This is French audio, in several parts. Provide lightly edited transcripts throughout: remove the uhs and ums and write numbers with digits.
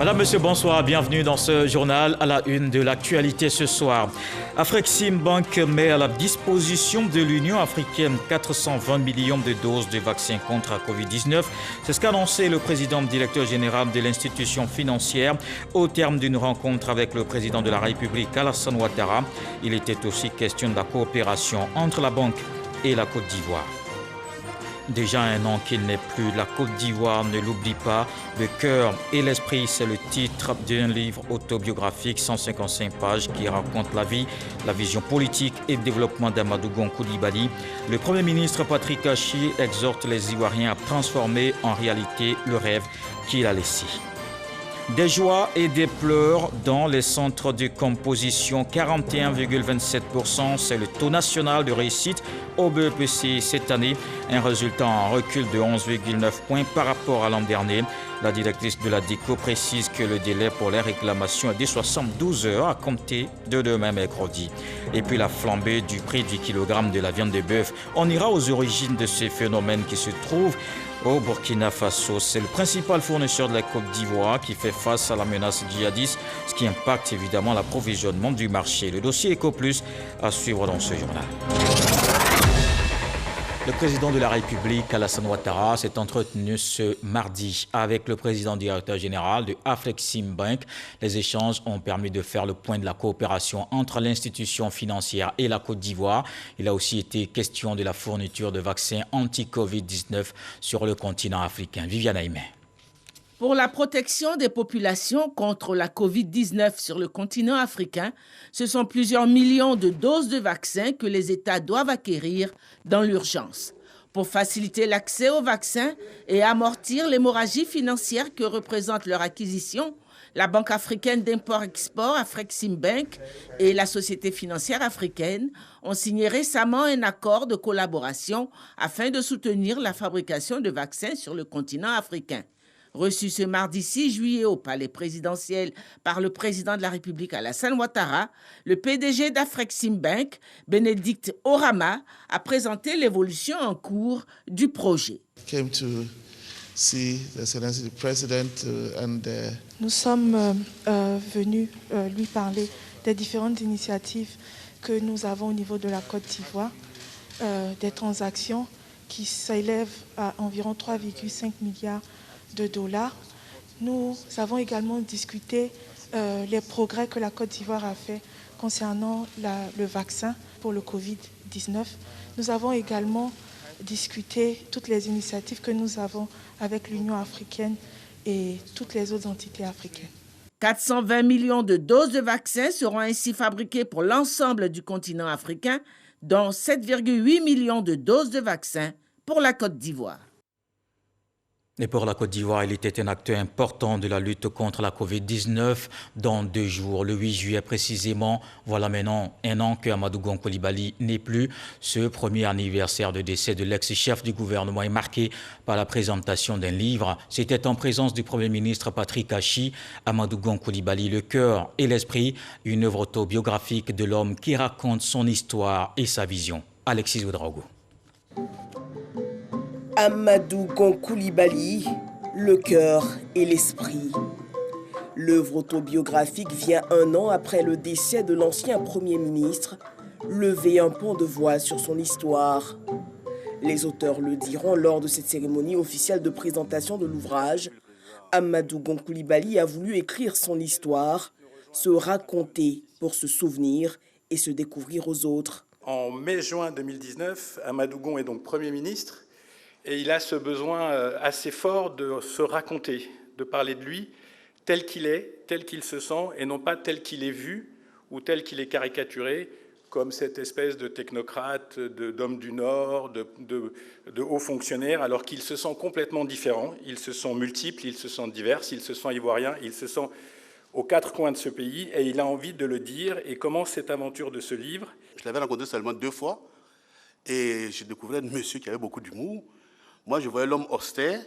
Madame, Monsieur, bonsoir. Bienvenue dans ce journal à la une de l'actualité ce soir. Afreximbank met à la disposition de l'Union africaine 420 millions de doses de vaccins contre la Covid-19. C'est ce qu'a annoncé le président directeur général de l'institution financière au terme d'une rencontre avec le président de la République, Alassane Ouattara. Il était aussi question de la coopération entre la banque et la Côte d'Ivoire. Déjà un an qu'il n'est plus, la Côte d'Ivoire ne l'oublie pas. Le cœur et l'esprit, c'est le titre d'un livre autobiographique, 155 pages, qui raconte la vie, la vision politique et le développement d'Amadou Gon Coulibaly. Le Premier ministre Patrick Achi exhorte les Ivoiriens à transformer en réalité le rêve qu'il a laissé. Des joies et des pleurs dans les centres de composition, 41,27%, c'est le taux national de réussite au BEPC cette année, un résultat en recul de 11,9 points par rapport à l'an dernier. La directrice de la DICO précise que le délai pour les réclamations est de 72 heures à compter de demain mercredi. Et puis la flambée du prix du kilogramme de la viande de bœuf. On ira aux origines de ces phénomènes qui se trouvent au Burkina Faso. C'est le principal fournisseur de la Côte d'Ivoire qui fait face à la menace djihadiste, ce qui impacte évidemment l'approvisionnement du marché. Le dossier EcoPlus à suivre dans ce journal. Le président de la République, Alassane Ouattara, s'est entretenu ce mardi avec le président directeur général de Afreximbank. Les échanges ont permis de faire le point de la coopération entre l'institution financière et la Côte d'Ivoire. Il a aussi été question de la fourniture de vaccins anti-Covid-19 sur le continent africain. Viviane Aimé. Pour la protection des populations contre la Covid-19 sur le continent africain, ce sont plusieurs millions de doses de vaccins que les États doivent acquérir dans l'urgence. Pour faciliter l'accès aux vaccins et amortir l'hémorragie financière que représente leur acquisition, la Banque africaine d'import-export, Afreximbank, et la Société financière africaine ont signé récemment un accord de collaboration afin de soutenir la fabrication de vaccins sur le continent africain. Reçu ce mardi 6 juillet au palais présidentiel par le président de la République Alassane Ouattara, le PDG d'Afreximbank, Bénédicte Orama, a présenté l'évolution en cours du projet. Nous sommes venus lui parler des différentes initiatives que nous avons au niveau de la Côte d'Ivoire, des transactions qui s'élèvent à environ 3,5 milliards de dollars. Nous avons également discuté les progrès que la Côte d'Ivoire a fait concernant le vaccin pour le Covid-19. Nous avons également discuté toutes les initiatives que nous avons avec l'Union africaine et toutes les autres entités africaines. 420 millions de doses de vaccins seront ainsi fabriquées pour l'ensemble du continent africain, dont 7,8 millions de doses de vaccins pour la Côte d'Ivoire. Et pour la Côte d'Ivoire, il était un acteur important de la lutte contre la Covid-19 dans 2 jours. Le 8 juillet précisément, voilà maintenant un an que Amadou Gon Coulibaly n'est plus. Ce premier anniversaire de décès de l'ex-chef du gouvernement est marqué par la présentation d'un livre. C'était en présence du Premier ministre Patrick Achi, Amadou Gon Coulibaly, le cœur et l'esprit, une œuvre autobiographique de l'homme qui raconte son histoire et sa vision. Alexis Ouedraogo. Amadou Gon Coulibaly, le cœur et l'esprit. L'œuvre autobiographique vient 1 an après le décès de l'ancien Premier ministre, lever un pont de voile sur son histoire. Les auteurs le diront lors de cette cérémonie officielle de présentation de l'ouvrage. Amadou Gon Coulibaly a voulu écrire son histoire, se raconter pour se souvenir et se découvrir aux autres. En mai-juin 2019, Amadou Gon est donc Premier ministre. Et il a ce besoin assez fort de se raconter, de parler de lui tel qu'il est, tel qu'il se sent, et non pas tel qu'il est vu ou tel qu'il est caricaturé, comme cette espèce de technocrate, d'homme du Nord, de haut fonctionnaire, alors qu'il se sent complètement différent. Il se sent multiple, il se sent divers, il se sent ivoirien, il se sent aux 4 coins de ce pays, et il a envie de le dire, et commence cette aventure de ce livre. Je l'avais rencontré seulement 2 fois, et je découvrais un monsieur qui avait beaucoup d'humour. Moi, je voyais l'homme austère,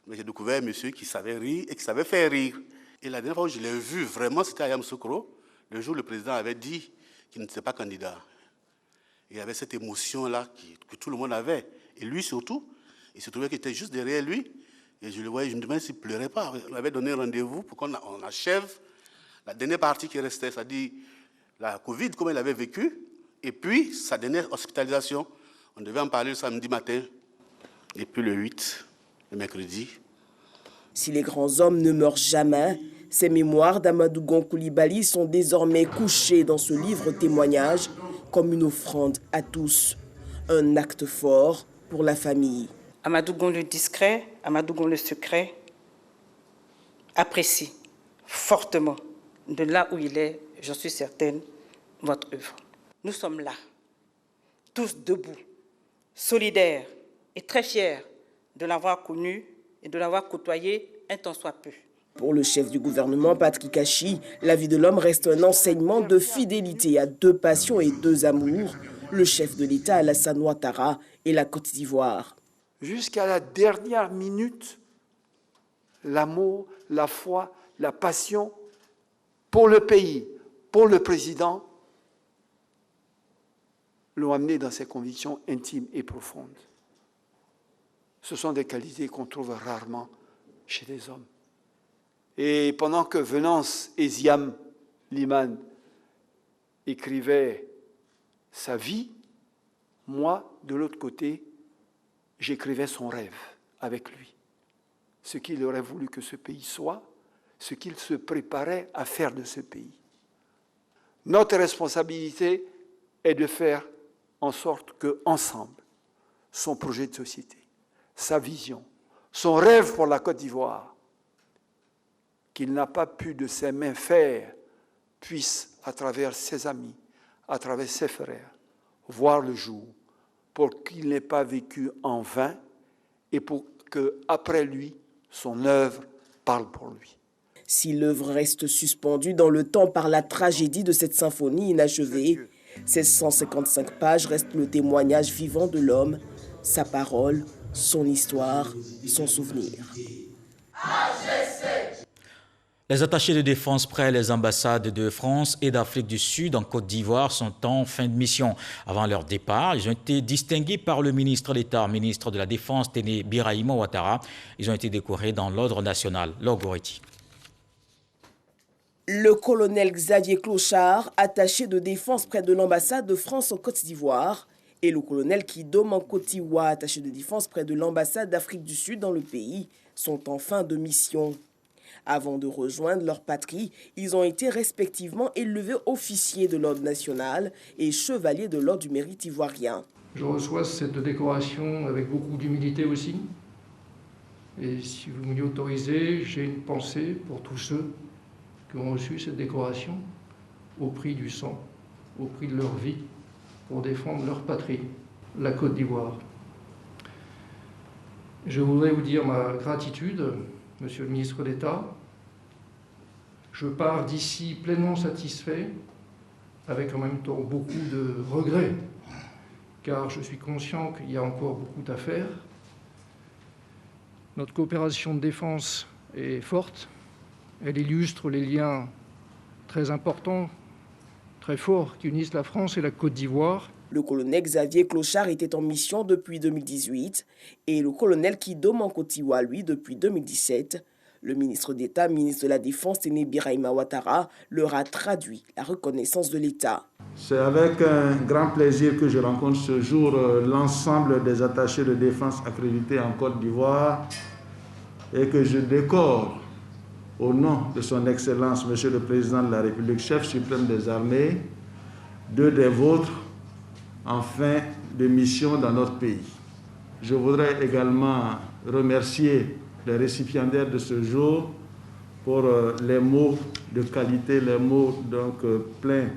mais j'ai découvert un monsieur qui savait rire et qui savait faire rire. Et la dernière fois où je l'ai vu, vraiment, c'était à Yamoussoukro, le jour où le président avait dit qu'il n'était pas candidat. Il y avait cette émotion-là que tout le monde avait. Et lui surtout, il se trouvait qu'il était juste derrière lui. Et je le voyais, je me demandais s'il ne pleurait pas. On avait donné rendez-vous pour qu'on achève la dernière partie qui restait, c'est-à-dire la Covid, comme elle avait vécu, et puis sa dernière hospitalisation. On devait en parler le samedi matin, et puis le 8, le mercredi. Si les grands hommes ne meurent jamais, ces mémoires d'Amadou Gon Coulibaly sont désormais couchées dans ce livre témoignage comme une offrande à tous. Un acte fort pour la famille. Amadou Gon le discret, Amadou Gon le secret, apprécie fortement de là où il est, j'en suis certaine, votre œuvre. Nous sommes là, tous debout, solidaires et très fiers de l'avoir connu et de l'avoir côtoyé un tant soit peu. Pour le chef du gouvernement, Patrick Achi, la vie de l'homme reste un enseignement de fidélité à deux passions et deux amours, le chef de l'État Alassane Ouattara et la Côte d'Ivoire. Jusqu'à la dernière minute, l'amour, la foi, la passion pour le pays, pour le président, l'ont amené dans ses convictions intimes et profondes. Ce sont des qualités qu'on trouve rarement chez les hommes. Et pendant que Venance Eziam Liman écrivait sa vie, moi, de l'autre côté, j'écrivais son rêve avec lui. Ce qu'il aurait voulu que ce pays soit, ce qu'il se préparait à faire de ce pays. Notre responsabilité est de faire en sorte qu'ensemble, son projet de société, sa vision, son rêve pour la Côte d'Ivoire, qu'il n'a pas pu de ses mains faire, puisse, à travers ses amis, à travers ses frères, voir le jour, pour qu'il n'ait pas vécu en vain et pour qu'après lui, son œuvre parle pour lui. Si l'œuvre reste suspendue dans le temps par la tragédie de cette symphonie inachevée, ces 155 pages restent le témoignage vivant de l'homme, sa parole, son histoire, son souvenir. Les attachés de défense près les ambassades de France et d'Afrique du Sud en Côte d'Ivoire sont en fin de mission. Avant leur départ, ils ont été distingués par le ministre d'État, ministre de la Défense, Téné Birahima Ouattara. Ils ont été décorés dans l'ordre national. Logoriti. Le colonel Xavier Clochard, attaché de défense près de l'ambassade de France en Côte d'Ivoire, et le colonel Kidom Kotiwa, attaché de défense près de l'ambassade d'Afrique du Sud dans le pays, sont en fin de mission. Avant de rejoindre leur patrie, ils ont été respectivement élevés officiers de l'ordre national et chevaliers de l'ordre du mérite ivoirien. Je reçois cette décoration avec beaucoup d'humilité aussi. Et si vous m'y autorisez, j'ai une pensée pour tous ceux qui ont reçu cette décoration au prix du sang, au prix de leur vie, pour défendre leur patrie, la Côte d'Ivoire. Je voudrais vous dire ma gratitude, Monsieur le ministre d'État. Je pars d'ici pleinement satisfait, avec en même temps beaucoup de regrets, car je suis conscient qu'il y a encore beaucoup à faire. Notre coopération de défense est forte. Elle illustre les liens très importants, très forts, qui unissent la France et la Côte d'Ivoire. Le colonel Xavier Clochard était en mission depuis 2018 et le colonel Kidom Kotiwa, lui, depuis 2017. Le ministre d'État, ministre de la Défense, Téné Birahima Ouattara, leur a traduit la reconnaissance de l'État. C'est avec un grand plaisir que je rencontre ce jour l'ensemble des attachés de défense accrédités en Côte d'Ivoire et que je décore au nom de son Excellence, Monsieur le Président de la République, chef suprême des armées, deux des vôtres en fin de mission dans notre pays. Je voudrais également remercier les récipiendaires de ce jour pour les mots de qualité, les mots pleins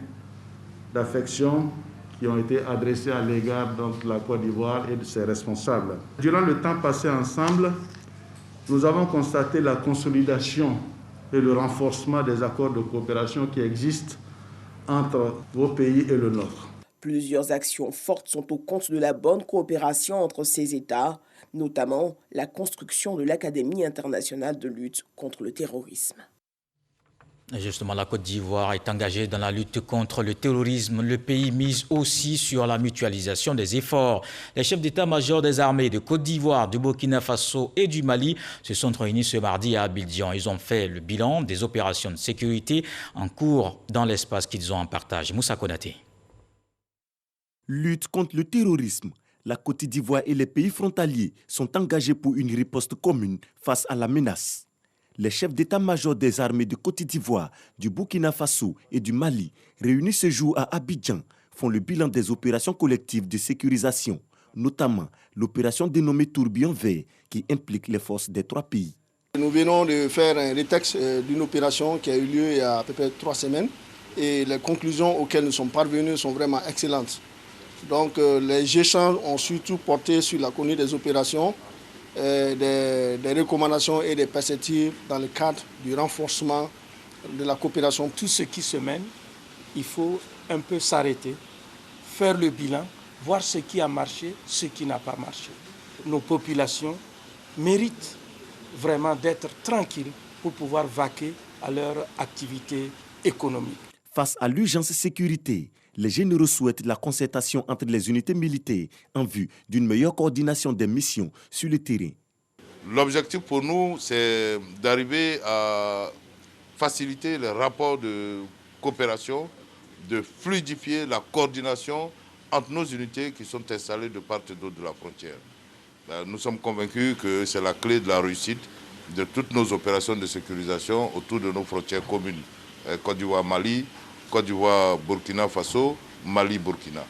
d'affection qui ont été adressés à l'égard de la Côte d'Ivoire et de ses responsables. Durant le temps passé ensemble, nous avons constaté la consolidation et le renforcement des accords de coopération qui existent entre vos pays et le nôtre. Plusieurs actions fortes sont au compte de la bonne coopération entre ces États, notamment la construction de l'Académie internationale de lutte contre le terrorisme. Justement, la Côte d'Ivoire est engagée dans la lutte contre le terrorisme. Le pays mise aussi sur la mutualisation des efforts. Les chefs d'état-major des armées de Côte d'Ivoire, du Burkina Faso et du Mali se sont réunis ce mardi à Abidjan. Ils ont fait le bilan des opérations de sécurité en cours dans l'espace qu'ils ont en partage. Moussa Konaté. Lutte contre le terrorisme. La Côte d'Ivoire et les pays frontaliers sont engagés pour une riposte commune face à la menace. Les chefs d'état-major des armées de Côte d'Ivoire, du Burkina Faso et du Mali, réunis ce jour à Abidjan, font le bilan des opérations collectives de sécurisation, notamment l'opération dénommée Tourbillon Vert, qui implique les forces des 3 pays. Nous venons de faire un rétexte d'une opération qui a eu lieu il y a à peu près 3 semaines et les conclusions auxquelles nous sommes parvenus sont vraiment excellentes. Donc les échanges ont surtout porté sur la conduite des opérations, des recommandations et des perspectives dans le cadre du renforcement de la coopération. Tout ce qui se mène, il faut un peu s'arrêter, faire le bilan, voir ce qui a marché, ce qui n'a pas marché. Nos populations méritent vraiment d'être tranquilles pour pouvoir vaquer à leur activité économique. Face à l'urgence sécurité, les généraux souhaitent la concertation entre les unités militaires en vue d'une meilleure coordination des missions sur le terrain. L'objectif pour nous, c'est d'arriver à faciliter les rapports de coopération, de fluidifier la coordination entre nos unités qui sont installées de part et d'autre de la frontière. Nous sommes convaincus que c'est la clé de la réussite de toutes nos opérations de sécurisation autour de nos frontières communes. Côte d'Ivoire-Mali, Côte d'Ivoire-Burkina Faso, Mali-Burkina.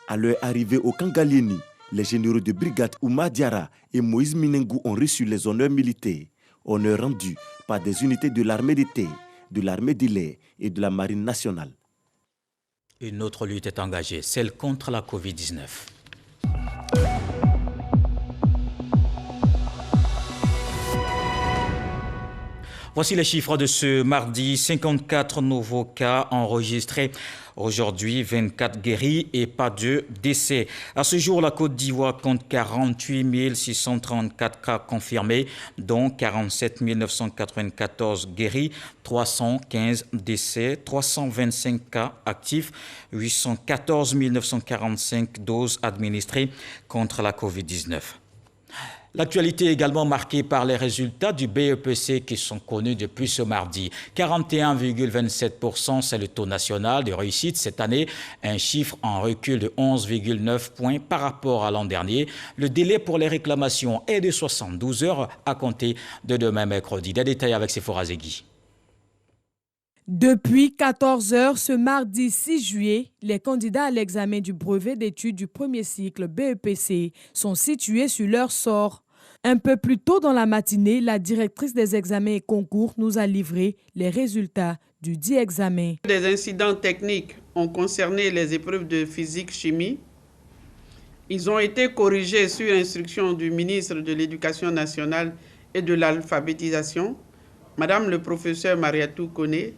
À leur arrivée au Kangaléni, les généraux de brigade Oumar Diarra et Moïse Minengou ont reçu les honneurs militaires, honneurs rendus par des unités de l'armée de terre, de l'armée de l'air et de la marine nationale. Une autre lutte est engagée, celle contre la Covid-19. Voici les chiffres de ce mardi. 54 nouveaux cas enregistrés aujourd'hui, 24 guéris et pas de décès. À ce jour, la Côte d'Ivoire compte 48 634 cas confirmés, dont 47 994 guéris, 315 décès, 325 cas actifs, 814 945 doses administrées contre la Covid-19. L'actualité est également marquée par les résultats du BEPC qui sont connus depuis ce mardi. 41,27%, c'est le taux national de réussite cette année, un chiffre en recul de 11,9 points par rapport à l'an dernier. Le délai pour les réclamations est de 72 heures à compter de demain mercredi. Des détails avec Sephora Zegui. Depuis 14 heures ce mardi 6 juillet, les candidats à l'examen du brevet d'études du premier cycle BEPC sont situés sur leur sort. Un peu plus tôt dans la matinée, la directrice des examens et concours nous a livré les résultats du dit examen. Des incidents techniques ont concerné les épreuves de physique-chimie. Ils ont été corrigés sur instruction du ministre de l'Éducation nationale et de l'alphabétisation, Madame le professeur Mariatou Koné,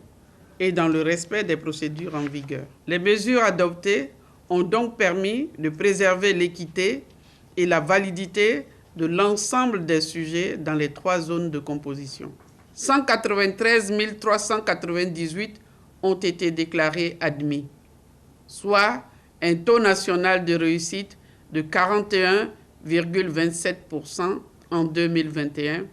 et dans le respect des procédures en vigueur. Les mesures adoptées ont donc permis de préserver l'équité et la validité de l'ensemble des sujets dans les 3 zones de composition. 193 398 ont été déclarés admis, soit un taux national de réussite de 41,27% en 2021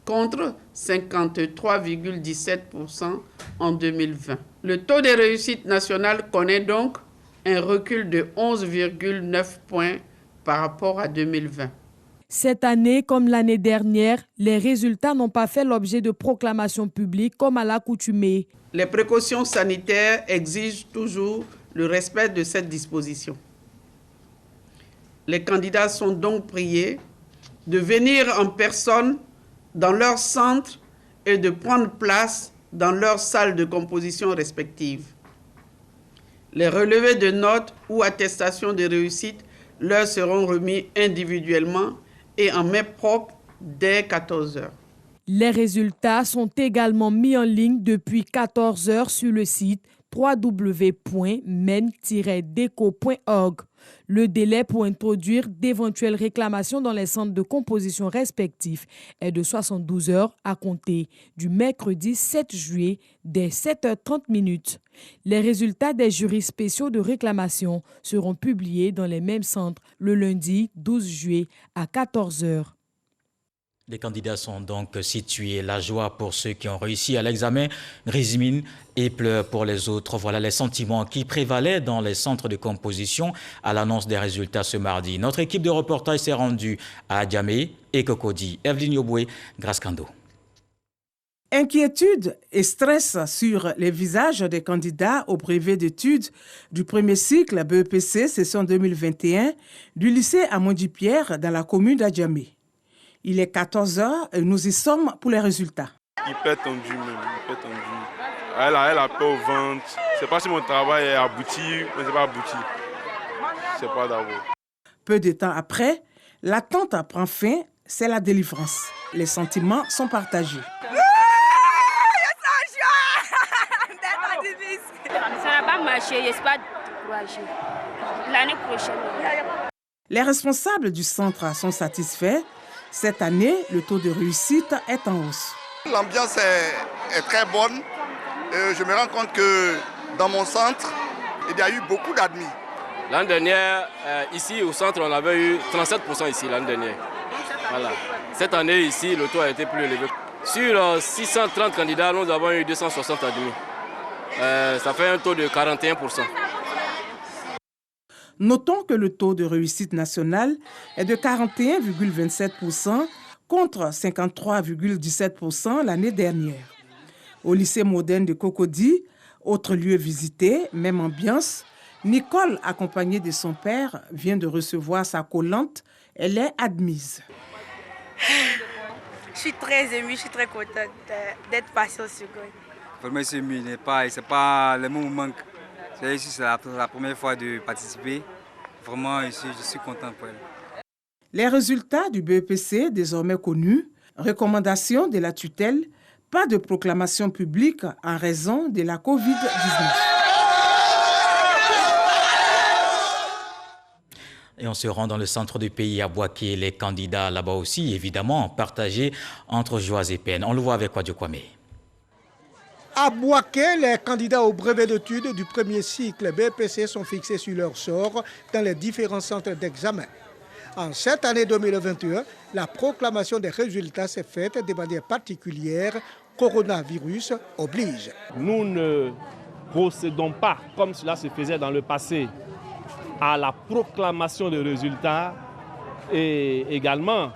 contre 53,17% en 2020. Le taux de réussite nationale connaît donc un recul de 11,9 points par rapport à 2020. Cette année, comme l'année dernière, les résultats n'ont pas fait l'objet de proclamations publiques comme à l'accoutumée. Les précautions sanitaires exigent toujours le respect de cette disposition. Les candidats sont donc priés de venir en personne dans leur centre et de prendre place dans leur salle de composition respective. Les relevés de notes ou attestations de réussite leur seront remis individuellement et en main propre dès 14 heures. Les résultats sont également mis en ligne depuis 14 heures sur le site www.men-deco.org. Le délai pour introduire d'éventuelles réclamations dans les centres de composition respectifs est de 72 heures à compter du mercredi 7 juillet dès 7h30. Les résultats des jurys spéciaux de réclamation seront publiés dans les mêmes centres le lundi 12 juillet à 14h. Les candidats sont donc situés. La joie pour ceux qui ont réussi à l'examen, grise mine et pleurs pour les autres. Voilà les sentiments qui prévalaient dans les centres de composition à l'annonce des résultats ce mardi. Notre équipe de reportage s'est rendue à Adjamé et Cocody. Evelyne Yoboué, Grace Kando. Inquiétude et stress sur les visages des candidats au brevet d'études du premier cycle BEPC session 2021 du lycée Amondi-Pierre dans la commune d'Adjamé. Il est 14h et nous y sommes pour les résultats. Hyper tendu même, hyper tendu. Elle a peur au ventre. C'est pas si mon travail est abouti, mais c'est pas abouti. C'est pas d'abord. Peu de temps après, l'attente prend fin, c'est la délivrance. Les sentiments sont partagés. Ça n'a pas marché, je ne suis pas découragée. L'année prochaine. Les responsables du centre sont satisfaits. Cette année, le taux de réussite est en hausse. L'ambiance est très bonne. Je me rends compte que dans mon centre, il y a eu beaucoup d'admis. L'année dernière, ici au centre, on avait eu 37% ici l'année dernière. Voilà. Cette année, ici, le taux a été plus élevé. Sur 630 candidats, nous avons eu 260 admis. Ça fait un taux de 41%. Notons que le taux de réussite nationale est de 41,27% contre 53,17% l'année dernière. Au lycée moderne de Cocody, autre lieu visité, même ambiance, Nicole, accompagnée de son père, vient de recevoir sa collante. Elle est admise. Je suis très émue, je suis très contente d'être passée au second. Vraiment, c'est pas le mot me manque. C'est la première fois de participer. Vraiment, je suis content pour elle. Les résultats du BEPC, désormais connus, recommandation de la tutelle, pas de proclamation publique en raison de la Covid-19. Et on se rend dans le centre du pays à Boaké. Les candidats là-bas aussi, évidemment, partagés entre joie et peine. On le voit avec Kwadjo Kwame. À Boaké, les candidats au brevet d'études du premier cycle BEPC sont fixés sur leur sort dans les différents centres d'examen. En cette année 2021, la proclamation des résultats s'est faite de manière particulière. Coronavirus oblige. Nous ne procédons pas, comme cela se faisait dans le passé, à la proclamation des résultats et également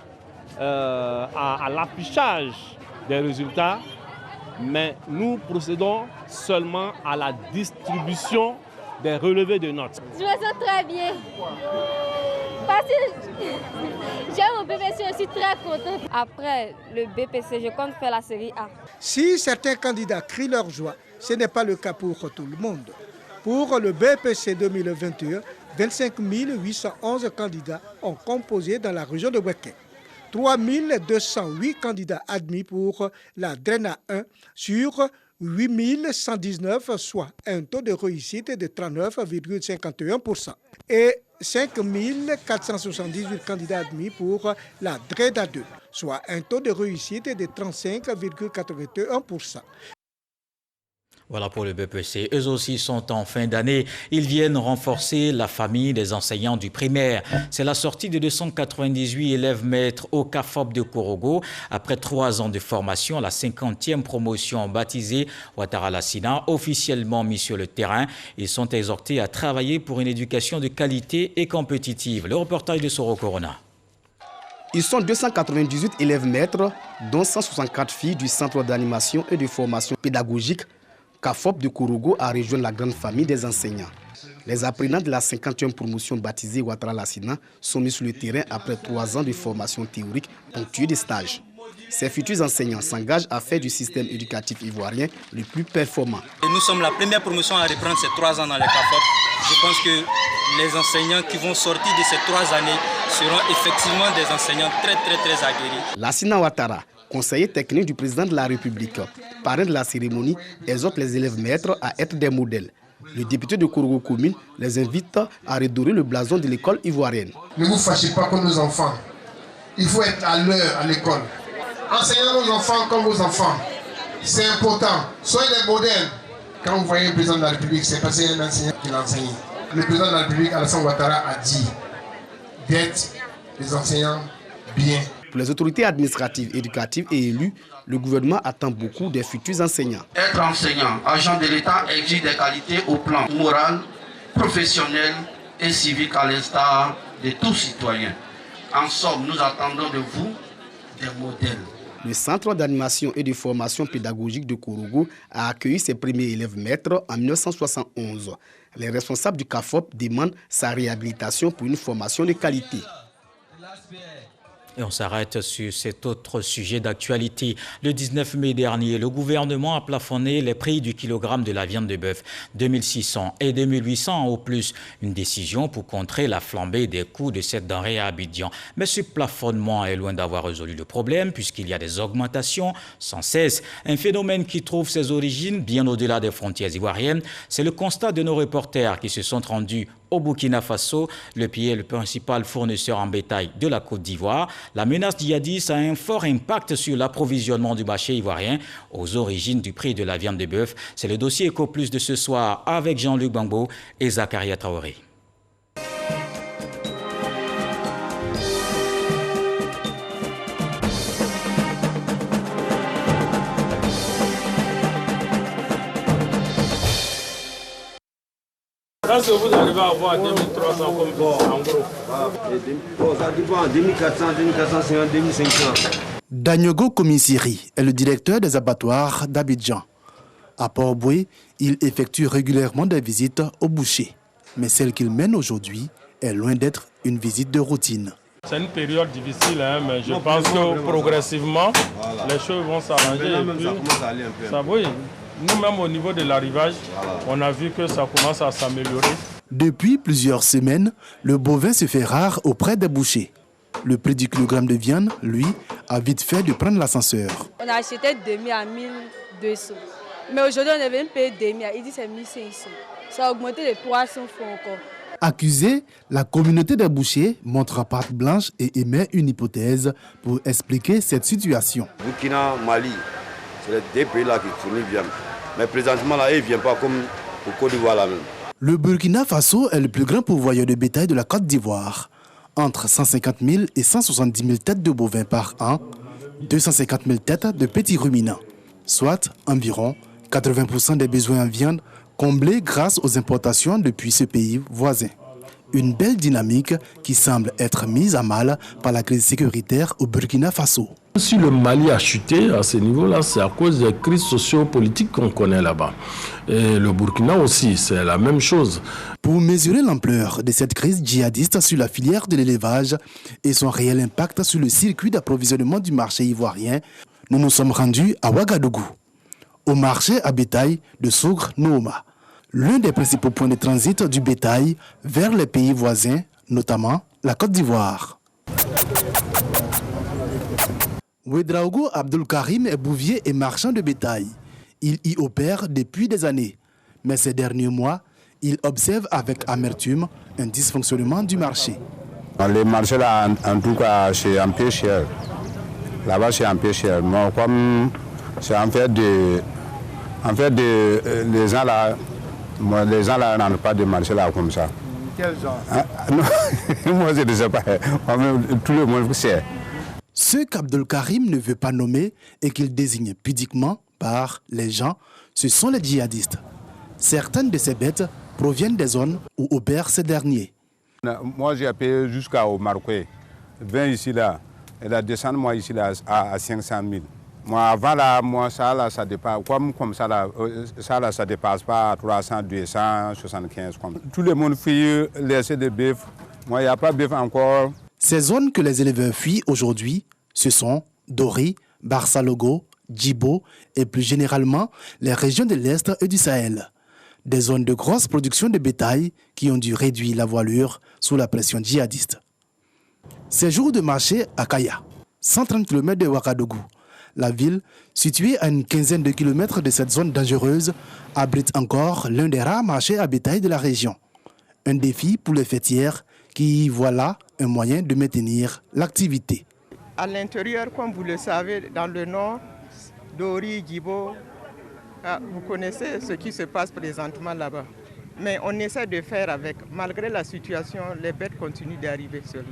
à l'affichage des résultats. Mais nous procédons seulement à la distribution des relevés de notes. Je me sens très bien. Parce que j'aime mon BPC, je suis très contente. Après le BPC, je compte faire la série A. Si certains candidats crient leur joie, ce n'est pas le cas pour tout le monde. Pour le BPC 2021, 25 811 candidats ont composé dans la région de Boaké. 3 208 candidats admis pour la DRENA 1 sur 8 119, soit un taux de réussite de 39,51%. Et 5 478 candidats admis pour la DRENA 2, soit un taux de réussite de 35,81%. Voilà pour le BEPC. Eux aussi sont en fin d'année. Ils viennent renforcer la famille des enseignants du primaire. C'est la sortie de 298 élèves maîtres au CAFOP de Korogo. Après 3 ans de formation, la 50e promotion baptisée Ouattara Lassina, officiellement mis sur le terrain. Ils sont exhortés à travailler pour une éducation de qualité et compétitive. Le reportage de Soro Corona. Ils sont 298 élèves maîtres, dont 164 filles du Centre d'animation et de formation pédagogique CAFOP de Korogo a rejoint la grande famille des enseignants. Les apprenants de la 50e promotion baptisée Ouattara Lassina sont mis sur le terrain après 3 ans de formation théorique ponctuée de stages. Ces futurs enseignants s'engagent à faire du système éducatif ivoirien le plus performant. Et nous sommes la première promotion à reprendre ces 3 ans dans les CAFOP. Je pense que les enseignants qui vont sortir de ces 3 années seront effectivement des enseignants très aguerris. Lassina Ouattara conseiller technique du président de la République, parrain de la cérémonie, exhorte les élèves maîtres à être des modèles. Le député de Korogo Commune les invite à redorer le blason de l'école ivoirienne. Ne vous fâchez pas comme nos enfants. Il faut être à l'heure à l'école. Enseignez nos enfants comme vos enfants. C'est important. Soyez des modèles. Quand vous voyez le président de la République, c'est parce qu'il y a un enseignant qui l'enseigne. Le président de la République, Alassane Ouattara, a dit d'être des enseignants bien. Pour les autorités administratives, éducatives et élus, le gouvernement attend beaucoup des futurs enseignants. Être enseignant, agent de l'État exige des qualités au plan moral, professionnel et civique à l'instar de tous citoyens. En somme, nous attendons de vous des modèles. Le Centre d'animation et de formation pédagogique de Korogo a accueilli ses premiers élèves maîtres en 1971. Les responsables du CAFOP demandent sa réhabilitation pour une formation de qualité. Et on s'arrête sur cet autre sujet d'actualité. Le 19 mai dernier, le gouvernement a plafonné les prix du kilogramme de la viande de bœuf, 2600 et 2800 au plus. Une décision pour contrer la flambée des coûts de cette denrée à Abidjan. Mais ce plafonnement est loin d'avoir résolu le problème puisqu'il y a des augmentations sans cesse. Un phénomène qui trouve ses origines bien au-delà des frontières ivoiriennes. C'est le constat de nos reporters qui se sont rendus au Burkina Faso. Le pays est le principal fournisseur en bétail de la Côte d'Ivoire. La menace djihadiste a un fort impact sur l'approvisionnement du marché ivoirien aux origines du prix de la viande de bœuf. C'est le dossier Eco Plus de ce soir avec Jean-Luc Bangbo et Zakaria Traoré. Est-ce que vous arrivez à avoir 2300 comme en gros? Ça dépend, 2400, 2450, 2500. Danyogo Komisiri est le directeur des abattoirs d'Abidjan. À Port-Boué, il effectue régulièrement des visites au boucher. Mais celle qu'il mène aujourd'hui est loin d'être une visite de routine. C'est une période difficile, hein, mais je pense que progressivement, les choses vont s'arranger. Ça commence à aller un peu. Ça, oui. Nous-mêmes, au niveau de l'arrivage, on a vu que ça commence à s'améliorer. Depuis plusieurs semaines, le bovin se fait rare auprès des bouchers. Le prix du kilogramme de viande, lui, a vite fait de prendre l'ascenseur. On a acheté demi à 1200. Mais aujourd'hui, on est venu payer demi. Il dit que c'est 1500. Ça a augmenté de 300 francs encore. Accusé, la communauté des bouchers montre patte blanche et émet une hypothèse pour expliquer cette situation. Burkina, Mali, c'est les deux pays là qui fournissent viande. Mais présentement, là, ils ne viennent pas comme au Côte d'Ivoire là même. Le Burkina Faso est le plus grand pourvoyeur de bétail de la Côte d'Ivoire. Entre 150 000 et 170 000 têtes de bovins par an, 250 000 têtes de petits ruminants, soit environ 80% des besoins en viande comblés grâce aux importations depuis ce pays voisin. Une belle dynamique qui semble être mise à mal par la crise sécuritaire au Burkina Faso. Si le Mali a chuté à ce niveau-là, c'est à cause des crises socio-politiques qu'on connaît là-bas. Et le Burkina aussi, c'est la même chose. Pour mesurer l'ampleur de cette crise djihadiste sur la filière de l'élevage et son réel impact sur le circuit d'approvisionnement du marché ivoirien, nous nous sommes rendus à Ouagadougou, au marché à bétail de Sougre-Nooma, l'un des principaux points de transit du bétail vers les pays voisins, notamment la Côte d'Ivoire. Ouedraogo Abdul Karim est bouvier et marchand de bétail. Il y opère depuis des années. Mais ces derniers mois, il observe avec amertume un dysfonctionnement du marché. Les marchés là, en tout cas, c'est un peu cher. Là-bas, c'est un peu cher. Mais comme c'est en fait les gens là, ne rentrent pas de marché là comme ça. Quel genre? Moi, je ne sais pas. Tout le monde sait. Ce qu'Abdul Karim ne veut pas nommer et qu'il désigne pudiquement par les gens, ce sont les djihadistes. Certaines de ces bêtes proviennent des zones où opèrent ces derniers. Moi, j'ai payé jusqu'au Marocain. 20 ici là, et la descente moi ici là à 500 000. Moi avant là, moi ça dépasse comme ça là, ça dépasse pas 300, 275 comme. Tout le monde fuit laisser des bœufs. Moi il n'y a pas de bœuf encore. Ces zones que les éleveurs fuient aujourd'hui, ce sont Dori, Barça-Logo, Djibo et plus généralement les régions de l'Est et du Sahel. Des zones de grosse production de bétail qui ont dû réduire la voilure sous la pression djihadiste. Ces jours de marché à Kaya, 130 km de Ouagadougou, La ville, située à une quinzaine de kilomètres de cette zone dangereuse, abrite encore l'un des rares marchés à bétail de la région. Un défi pour les fêtières qui y voient là un moyen de maintenir l'activité. À l'intérieur, comme vous le savez, dans le nord, Dori, Djibo, vous connaissez ce qui se passe présentement là-bas. Mais on essaie de faire avec. Malgré la situation, les bêtes continuent d'arriver seules.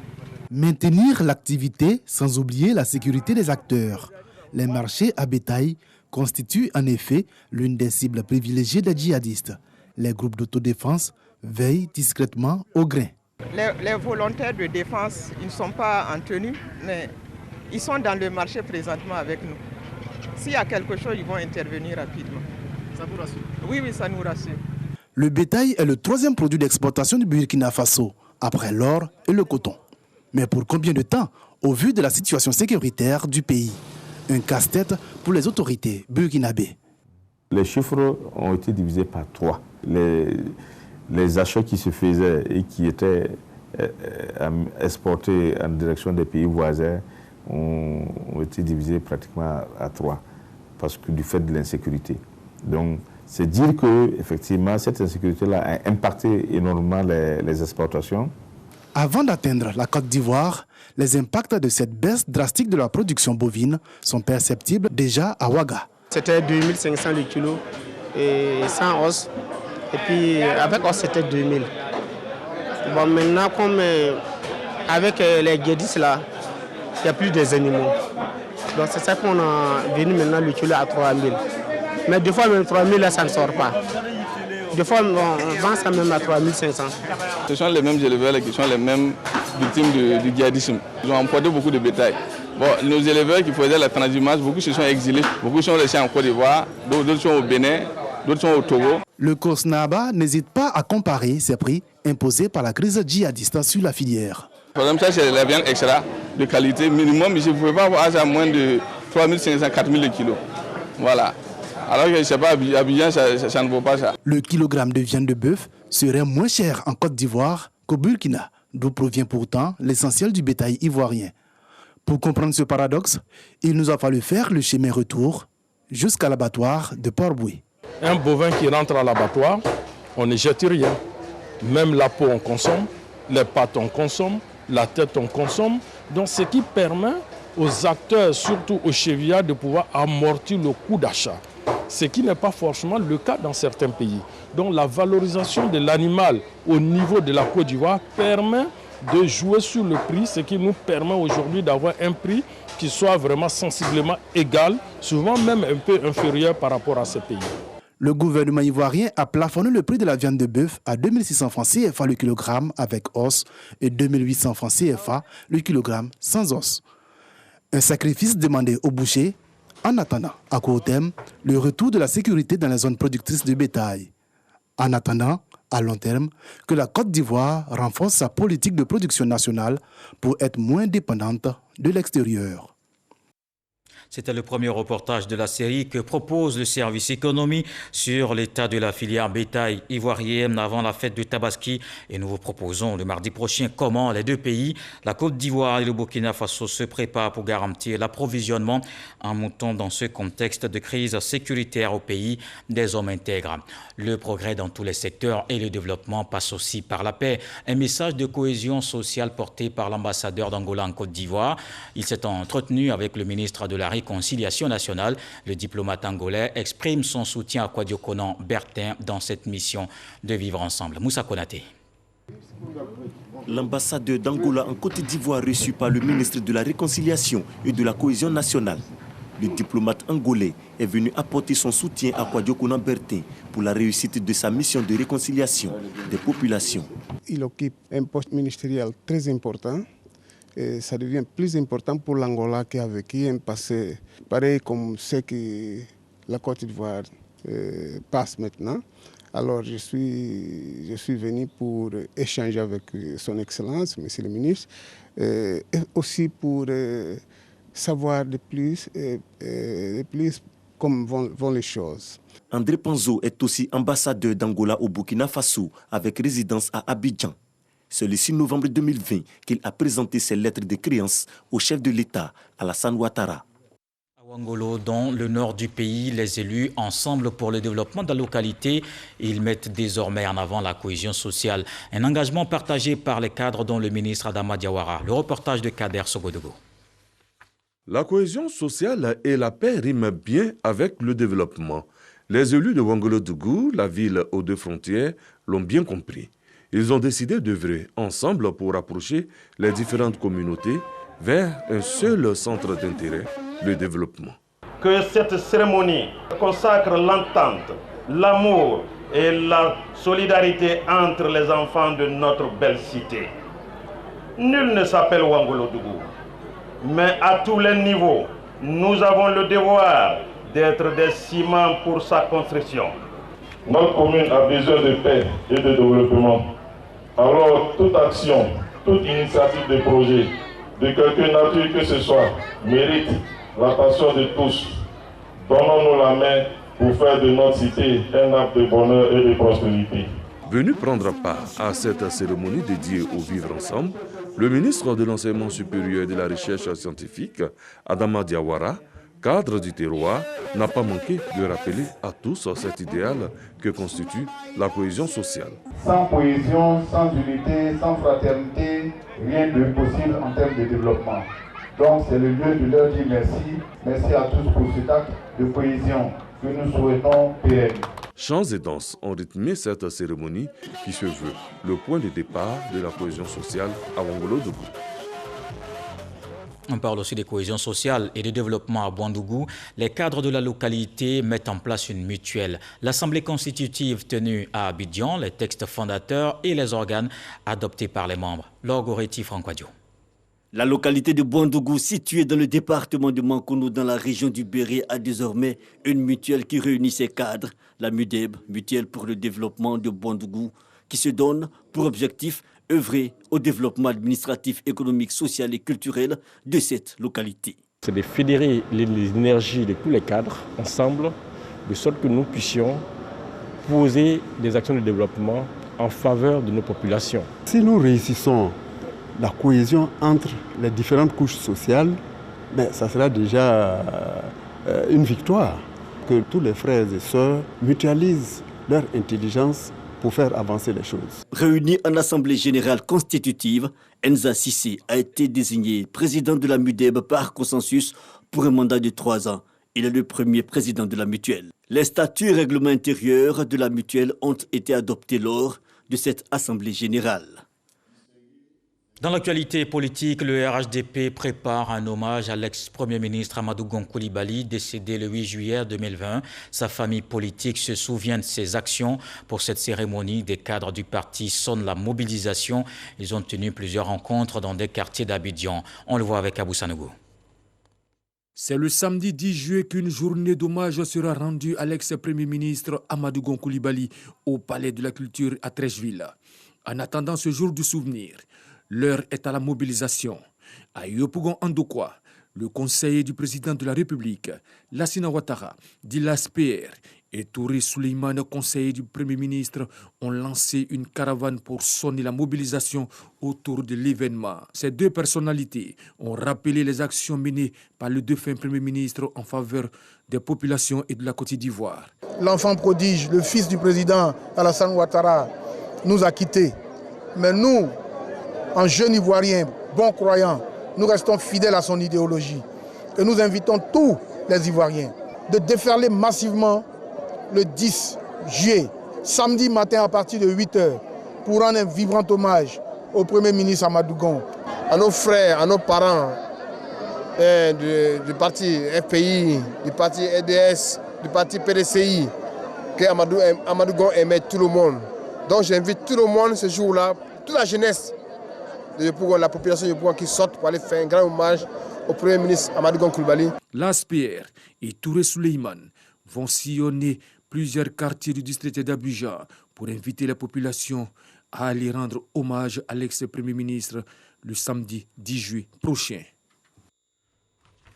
Maintenir l'activité sans oublier la sécurité des acteurs. Les marchés à bétail constituent en effet l'une des cibles privilégiées des djihadistes. Les groupes d'autodéfense veillent discrètement au grain. Les volontaires de défense, ils ne sont pas en tenue, mais ils sont dans le marché présentement avec nous. S'il y a quelque chose, ils vont intervenir rapidement. Ça vous rassure? Oui, ça nous rassure. Le bétail est le troisième produit d'exportation du Burkina Faso, après l'or et le coton. Mais pour combien de temps, au vu de la situation sécuritaire du pays? Un casse-tête pour les autorités burkinabées. Les chiffres ont été divisés par 3. Les achats qui se faisaient et qui étaient exportés en direction des pays voisins ont été divisés pratiquement à 3, parce que du fait de l'insécurité. Donc, c'est dire que effectivement cette insécurité-là a impacté énormément les exportations. Avant d'atteindre la Côte d'Ivoire, les impacts de cette baisse drastique de la production bovine sont perceptibles déjà à Ouaga. C'était 2500 le kilo et sans os. Et puis avec os, c'était 2000. Bon, maintenant, comme avec les guédis là, il n'y a plus des animaux. Donc c'est ça qu'on a venu maintenant le kilo à 3000. Mais des fois, même 3000, là, ça ne sort pas. Des fois, on vend ça même à 3500. Ce sont les mêmes éleveurs qui sont les mêmes victimes du djihadisme. Ils ont emporté beaucoup de bétail. Bon, nos éleveurs qui faisaient la transhumance, beaucoup se sont exilés. Beaucoup sont restés en Côte d'Ivoire, d'autres sont au Bénin, d'autres sont au Togo. Le COSNABA n'hésite pas à comparer ces prix imposés par la crise djihadiste sur la filière. Par exemple, ça, c'est la viande extra de qualité. Minimum, vous ne pouvez pas avoir à moins de 3500, 4000 le kilo. Voilà. Alors que je ne sais pas, à Abidjan, ça ne vaut pas ça. Le kilogramme de viande de bœuf serait moins cher en Côte d'Ivoire qu'au Burkina, d'où provient pourtant l'essentiel du bétail ivoirien. Pour comprendre ce paradoxe, il nous a fallu faire le chemin retour jusqu'à l'abattoir de Port-Boué. Un bovin qui rentre à l'abattoir, on ne jette rien. Même la peau, on consomme, les pattes, on consomme, la tête, on consomme. Donc, ce qui permet aux acteurs, surtout aux chevillards, de pouvoir amortir le coût d'achat. Ce qui n'est pas forcément le cas dans certains pays. Donc la valorisation de l'animal au niveau de la Côte d'Ivoire permet de jouer sur le prix, ce qui nous permet aujourd'hui d'avoir un prix qui soit vraiment sensiblement égal, souvent même un peu inférieur par rapport à ces pays. Le gouvernement ivoirien a plafonné le prix de la viande de bœuf à 2600 francs CFA le kilogramme avec os et 2800 francs CFA le kilogramme sans os. Un sacrifice demandé aux bouchers en attendant, à court terme, le retour de la sécurité dans les zones productrices de bétail. En attendant, à long terme, que la Côte d'Ivoire renforce sa politique de production nationale pour être moins dépendante de l'extérieur. C'était le premier reportage de la série que propose le service économie sur l'état de la filière bétail ivoirienne avant la fête de Tabaski. Et nous vous proposons le mardi prochain comment les deux pays, la Côte d'Ivoire et le Burkina Faso, se préparent pour garantir l'approvisionnement en mouton dans ce contexte de crise sécuritaire au pays des hommes intègres. Le progrès dans tous les secteurs et le développement passe aussi par la paix. Un message de cohésion sociale porté par l'ambassadeur d'Angola en Côte d'Ivoire. Il s'est entretenu avec le ministre de la Réconciliation nationale. Le diplomate angolais exprime son soutien à Kouadio Konan Bertin dans cette mission de vivre ensemble. Moussa Konaté. L'ambassadeur d'Angola en Côte d'Ivoire reçu par le ministre de la Réconciliation et de la Cohésion nationale. Le diplomate angolais est venu apporter son soutien à Kouadio Konan Bertin pour la réussite de sa mission de réconciliation des populations. Il occupe un poste ministériel très important. Et ça devient plus important pour l'Angola qui a vécu un passé pareil comme ce que la Côte d'Ivoire passe maintenant. Alors je suis venu pour échanger avec son Excellence, Monsieur le ministre, et aussi pour savoir de plus comment vont les choses. André Panzo est aussi ambassadeur d'Angola au Burkina Faso avec résidence à Abidjan. C'est le 6 novembre 2020 qu'il a présenté ses lettres de créance au chef de l'État, Alassane Ouattara. Wangolo, dans le nord du pays, les élus, ensemble pour le développement de la localité, ils mettent désormais en avant la cohésion sociale. Un engagement partagé par les cadres dont le ministre Adama Diawara. Le reportage de Kader Sogodogo. La cohésion sociale et la paix riment bien avec le développement. Les élus de Wangolo-Dougou, la ville aux deux frontières, l'ont bien compris. Ils ont décidé d'œuvrer ensemble pour rapprocher les différentes communautés vers un seul centre d'intérêt, le développement. Que cette cérémonie consacre l'entente, l'amour et la solidarité entre les enfants de notre belle cité. Nul ne s'appelle Wangolo-Dougou, mais à tous les niveaux, nous avons le devoir d'être des ciments pour sa construction. Notre commune a besoin de paix et de développement. Alors toute action, toute initiative de projet, de quelque nature que ce soit, mérite l'attention de tous. Donnons-nous la main pour faire de notre cité un acte de bonheur et de prospérité. Venu prendre part à cette cérémonie dédiée au vivre ensemble, le ministre de l'Enseignement supérieur et de la Recherche scientifique, Adama Diawara, cadre du terroir, n'a pas manqué de rappeler à tous cet idéal que constitue la cohésion sociale. Sans cohésion, sans unité, sans fraternité, rien de possible en termes de développement. Donc c'est le lieu de leur dire merci. Merci à tous pour cet acte de cohésion que nous souhaitons pérenne. Chants et danses ont rythmé cette cérémonie qui se veut le point de départ de la cohésion sociale à Wangolo-Dougou. On parle aussi de cohésion sociale et de développement à Bouandougou. Les cadres de la localité mettent en place une mutuelle. L'Assemblée constitutive tenue à Abidjan, les textes fondateurs et les organes adoptés par les membres. Lorgoretti Franquadio. La localité de Bouandougou, située dans le département de Mankono, dans la région du Béré, a désormais une mutuelle qui réunit ses cadres, la MUDEB, Mutuelle pour le développement de Bouandougou, qui se donne pour objectif œuvrer au développement administratif, économique, social et culturel de cette localité. C'est de fédérer les énergies de tous les cadres ensemble, de sorte que nous puissions poser des actions de développement en faveur de nos populations. Si nous réussissons la cohésion entre les différentes couches sociales, ça sera déjà une victoire. Que tous les frères et sœurs mutualisent leur intelligence pour faire avancer les choses. Réuni en Assemblée générale constitutive, Enza Sissé a été désigné président de la MUDEB par consensus pour un mandat de 3 ans. Il est le premier président de la mutuelle. Les statuts et règlements intérieurs de la mutuelle ont été adoptés lors de cette Assemblée générale. Dans l'actualité politique, le RHDP prépare un hommage à l'ex-premier ministre Amadou Gon Coulibaly, décédé le 8 juillet 2020. Sa famille politique se souvient de ses actions. Pour cette cérémonie, des cadres du parti sonnent la mobilisation. Ils ont tenu plusieurs rencontres dans des quartiers d'Abidjan. On le voit avec Abou Sanogo. C'est le samedi 10 juillet qu'une journée d'hommage sera rendue à l'ex-premier ministre Amadou Gon Coulibaly au Palais de la Culture à Trècheville. En attendant ce jour du souvenir, l'heure est à la mobilisation. À Yopougon Andokwa, le conseiller du président de la République, Lassina Ouattara, dit l'ASPR, et Touré Souleymane, conseiller du Premier ministre, ont lancé une caravane pour sonner la mobilisation autour de l'événement. Ces deux personnalités ont rappelé les actions menées par le défunt Premier ministre en faveur des populations et de la Côte d'Ivoire. L'enfant prodige, le fils du président Alassane Ouattara, nous a quittés. Mais nous, en jeunes Ivoiriens, bons croyants, nous restons fidèles à son idéologie. Et nous invitons tous les Ivoiriens de déferler massivement le 10 juillet, samedi matin à partir de 8h, pour rendre un vibrant hommage au Premier ministre Amadou Gon. À nos frères, à nos parents du parti FPI, du parti EDS, du parti PDCI, que Amadou Gon aimait tout le monde. Donc j'invite tout le monde ce jour-là, toute la jeunesse, la population de Yopougon qui sortent pour aller faire un grand hommage au Premier ministre Amadou Gon Coulibaly. L'ASPR et Touré Souleymane vont sillonner plusieurs quartiers du district d'Abidjan pour inviter la population à aller rendre hommage à l'ex-premier ministre le samedi 10 juillet prochain.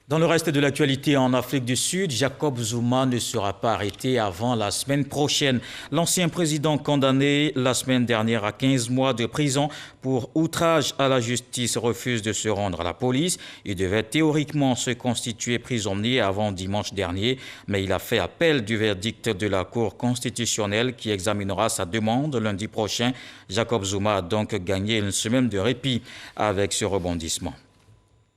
Dans le reste de l'actualité en Afrique du Sud, Jacob Zuma ne sera pas arrêté avant la semaine prochaine. L'ancien président condamné la semaine dernière à 15 mois de prison pour outrage à la justice refuse de se rendre à la police. Il devait théoriquement se constituer prisonnier avant dimanche dernier, mais il a fait appel du verdict de la Cour constitutionnelle qui examinera sa demande lundi prochain. Jacob Zuma a donc gagné une semaine de répit avec ce rebondissement.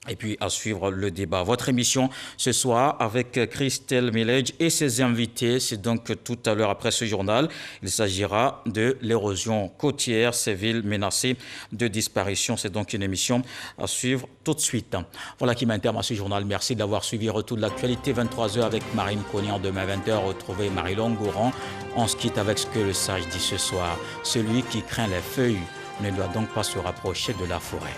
Et puis à suivre le débat. Votre émission ce soir avec Christelle Milledge et ses invités. C'est donc tout à l'heure après ce journal. Il s'agira de l'érosion côtière, ces villes menacées de disparition. C'est donc une émission à suivre tout de suite. Voilà qui m'interme à ce journal. Merci d'avoir suivi Retour de l'actualité 23h avec Marine Cognan. Demain 20h, retrouvez Marie-Laure Gourand. On se quitte avec ce que le sage dit ce soir. Celui qui craint les feuilles ne doit donc pas se rapprocher de la forêt.